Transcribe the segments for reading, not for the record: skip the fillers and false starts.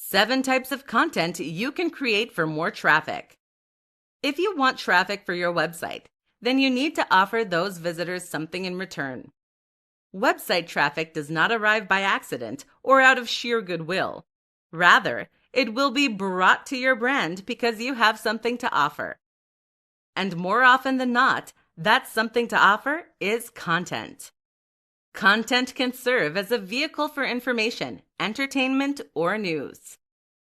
7 types of content you can create for more traffic. If you want traffic for your website, then you need to offer those visitors something in return. Website traffic does not arrive by accident or out of sheer goodwill. Rather, it will be brought to your brand because you have something to offer. And more often than not, that something to offer is content. Content can serve as a vehicle for information, entertainment, or news.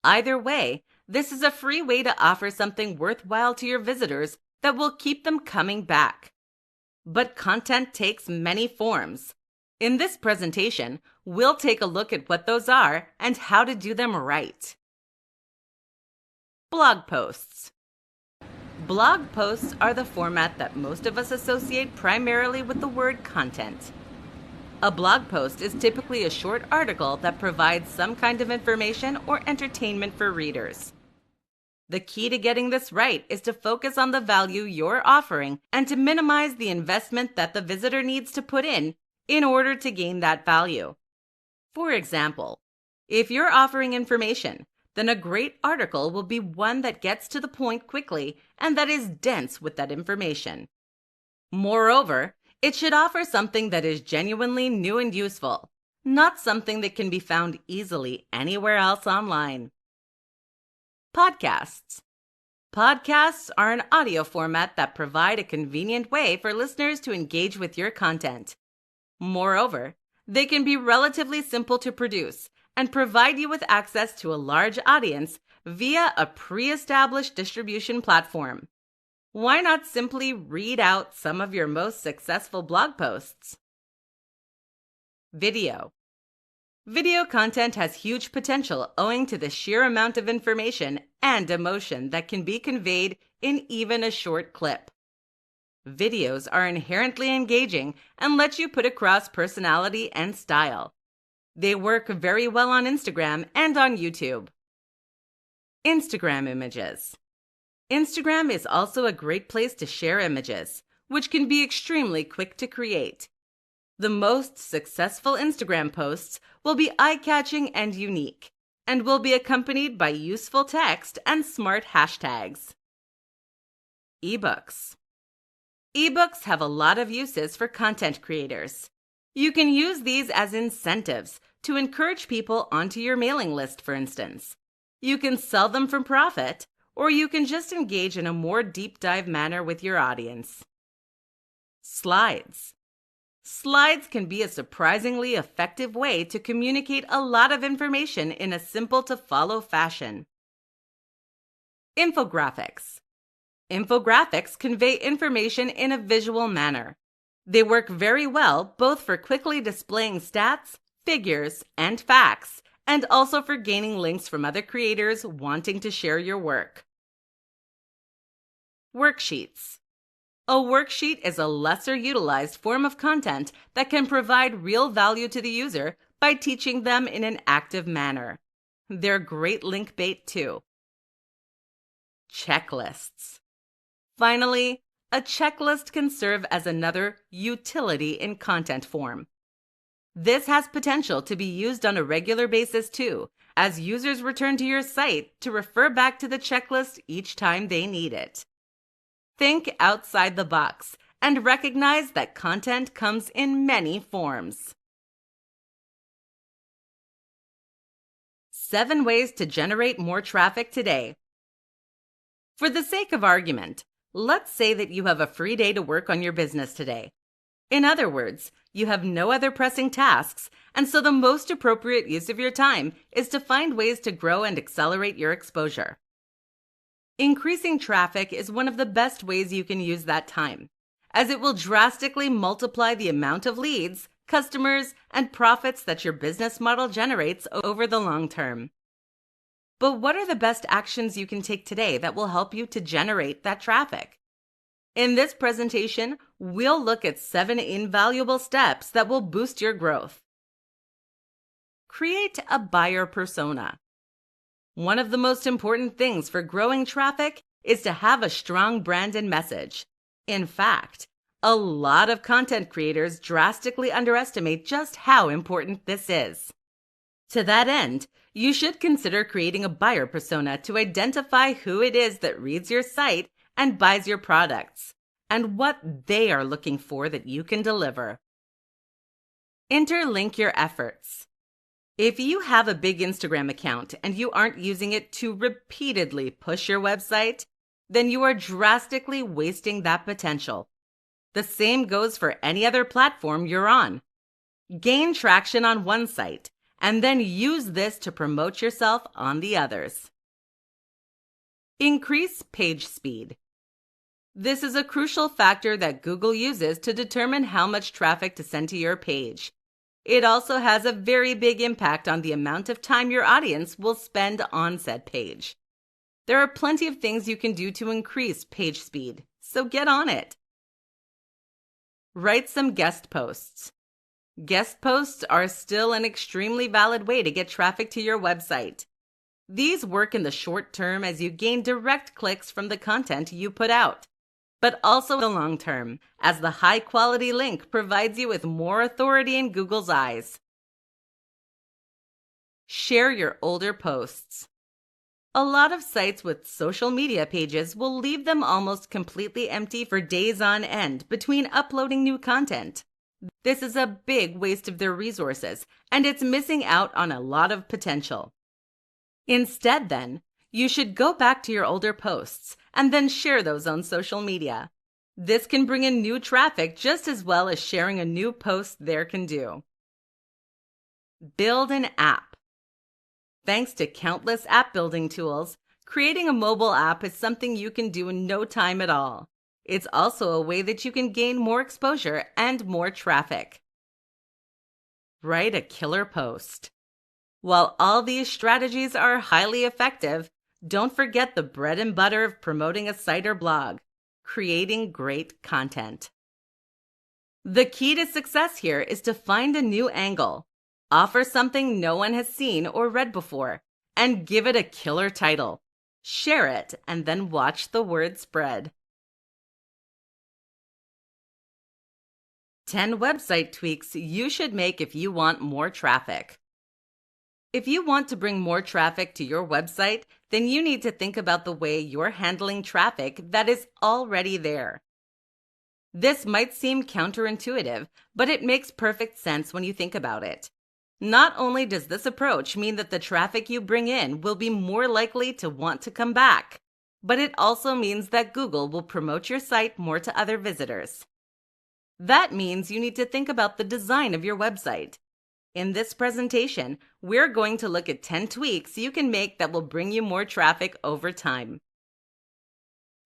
Either way, this is a free way to offer something worthwhile to your visitors that will keep them coming back. But content takes many forms. In this presentation, we'll take a look at what those are and how to do them right. Blog posts. Blog posts are the format that most of us associate primarily with the word content. A blog post is typically a short article that provides some kind of information or entertainment for readers. The key to getting this right is to focus on the value you're offering and to minimize the investment that the visitor needs to put in order to gain that value. For example, if you're offering information, then a great article will be one that gets to the point quickly and that is dense with that information. Moreover, it should offer something that is genuinely new and useful, not something that can be found easily anywhere else online. Podcasts. Podcasts are an audio format that provide a convenient way for listeners to engage with your content. Moreover, they can be relatively simple to produce and provide you with access to a large audience via a pre-established distribution platform. Why not simply read out some of your most successful blog posts? Video. Video content has huge potential owing to the sheer amount of information and emotion that can be conveyed in even a short clip. Videos are inherently engaging and let you put across personality and style. They work very well on Instagram and on YouTube. Instagram images. Instagram is also a great place to share images, which can be extremely quick to create. The most successful Instagram posts will be eye-catching and unique, and will be accompanied by useful text and smart hashtags. Ebooks. Ebooks have a lot of uses for content creators. You can use these as incentives to encourage people onto your mailing list, for instance. You can sell them for profit, or you can just engage in a more deep dive manner with your audience. Slides. Slides can be a surprisingly effective way to communicate a lot of information in a simple to follow fashion. Infographics. Infographics convey information in a visual manner. They work very well both for quickly displaying stats, figures, and facts, and also for gaining links from other creators wanting to share your work. Worksheets. A worksheet is a lesser utilized form of content that can provide real value to the user by teaching them in an active manner. They're great link bait too. Checklists. Finally, a checklist can serve as another utility in content form. This has potential to be used on a regular basis too, as users return to your site to refer back to the checklist each time they need it. Think outside the box and recognize that content comes in many forms. 7 ways to generate more traffic today. For the sake of argument, let's say that you have a free day to work on your business today. In other words, you have no other pressing tasks, and so the most appropriate use of your time is to find ways to grow and accelerate your exposure. Increasing traffic is one of the best ways you can use that time, as it will drastically multiply the amount of leads, customers, and profits that your business model generates over the long term. But what are the best actions you can take today that will help you to generate that traffic? In this presentation, we'll look at 7 invaluable steps that will boost your growth. Create a buyer persona. One of the most important things for growing traffic is to have a strong brand and message. In fact, a lot of content creators drastically underestimate just how important this is. To that end, you should consider creating a buyer persona to identify who it is that reads your site and buys your products, and what they are looking for that you can deliver. Interlink your efforts. If you have a big Instagram account and you aren't using it to repeatedly push your website, then you are drastically wasting that potential. The same goes for any other platform you're on. Gain traction on one site, and then use this to promote yourself on the others. Increase page speed. This is a crucial factor that Google uses to determine how much traffic to send to your page. It also has a very big impact on the amount of time your audience will spend on said page. There are plenty of things you can do to increase page speed, so get on it. Write some guest posts. Guest posts are still an extremely valid way to get traffic to your website. These work in the short term as you gain direct clicks from the content you put out, but also in the long term, as the high-quality link provides you with more authority in Google's eyes. Share your older posts. A lot of sites with social media pages will leave them almost completely empty for days on end between uploading new content. This is a big waste of their resources, and it's missing out on a lot of potential. Instead, then, you should go back to your older posts and then share those on social media. This can bring in new traffic just as well as sharing a new post there can do. Build an app. Thanks to countless app building tools, creating a mobile app is something you can do in no time at all. It's also a way that you can gain more exposure and more traffic. Write a killer post. While all these strategies are highly effective, don't forget the bread and butter of promoting a site or blog, creating great content. The key to success here is to find a new angle, offer something no one has seen or read before, and give it a killer title. Share it, and then watch the word spread. 10 website tweaks you should make if you want more traffic. If you want to bring more traffic to your website, then you need to think about the way you're handling traffic that is already there. This might seem counterintuitive, but it makes perfect sense when you think about it. Not only does this approach mean that the traffic you bring in will be more likely to want to come back, but it also means that Google will promote your site more to other visitors. That means you need to think about the design of your website. In this presentation, we're going to look at 10 tweaks you can make that will bring you more traffic over time.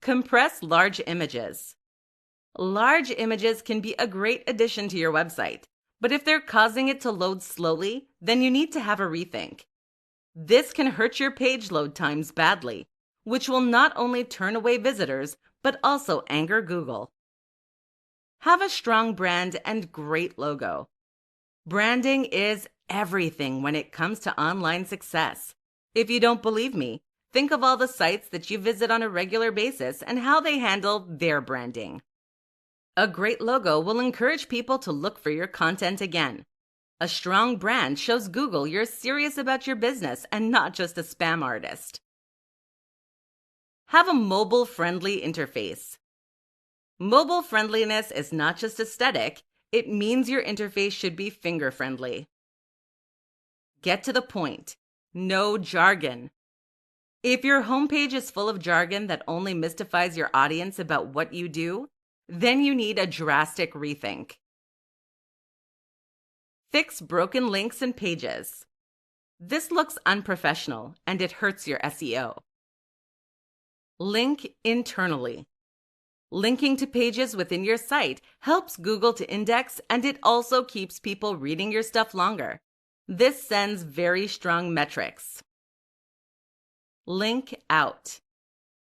Compress large images. Large images can be a great addition to your website, but if they're causing it to load slowly, then you need to have a rethink. This can hurt your page load times badly, which will not only turn away visitors, but also anger Google. Have a strong brand and great logo. Branding is everything when it comes to online success. If you don't believe me, think of all the sites that you visit on a regular basis and how they handle their branding. A great logo will encourage people to look for your content again. A strong brand shows Google you're serious about your business and not just a spam artist. Have a mobile-friendly interface. Mobile friendliness is not just aesthetic, it means your interface should be finger-friendly. Get to the point. No jargon. If your homepage is full of jargon that only mystifies your audience about what you do, then you need a drastic rethink. Fix broken links and pages. This looks unprofessional and it hurts your SEO. Link internally. Linking to pages within your site helps Google to index, and it also keeps people reading your stuff longer. This sends very strong metrics. Link out.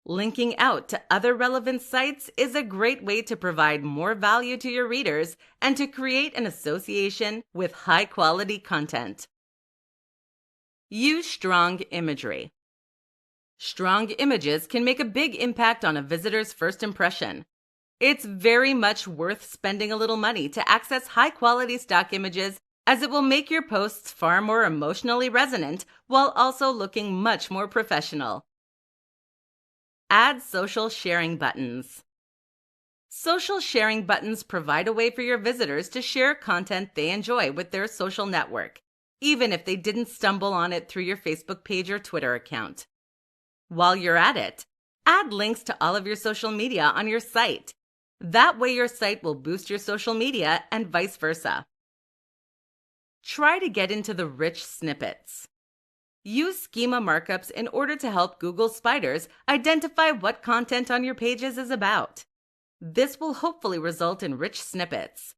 Linking out to other relevant sites is a great way to provide more value to your readers and to create an association with high-quality content. Use strong imagery. Strong images can make a big impact on a visitor's first impression. It's very much worth spending a little money to access high-quality stock images as it will make your posts far more emotionally resonant while also looking much more professional. Add social sharing buttons. Social sharing buttons provide a way for your visitors to share content they enjoy with their social network, even if they didn't stumble on it through your Facebook page or Twitter account. While you're at it, add links to all of your social media on your site. That way your site will boost your social media and vice versa. Try to get into the rich snippets. Use schema markups in order to help Google spiders identify what content on your pages is about. This will hopefully result in rich snippets.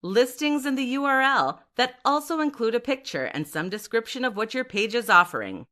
Listings in the URL that also include a picture and some description of what your page is offering.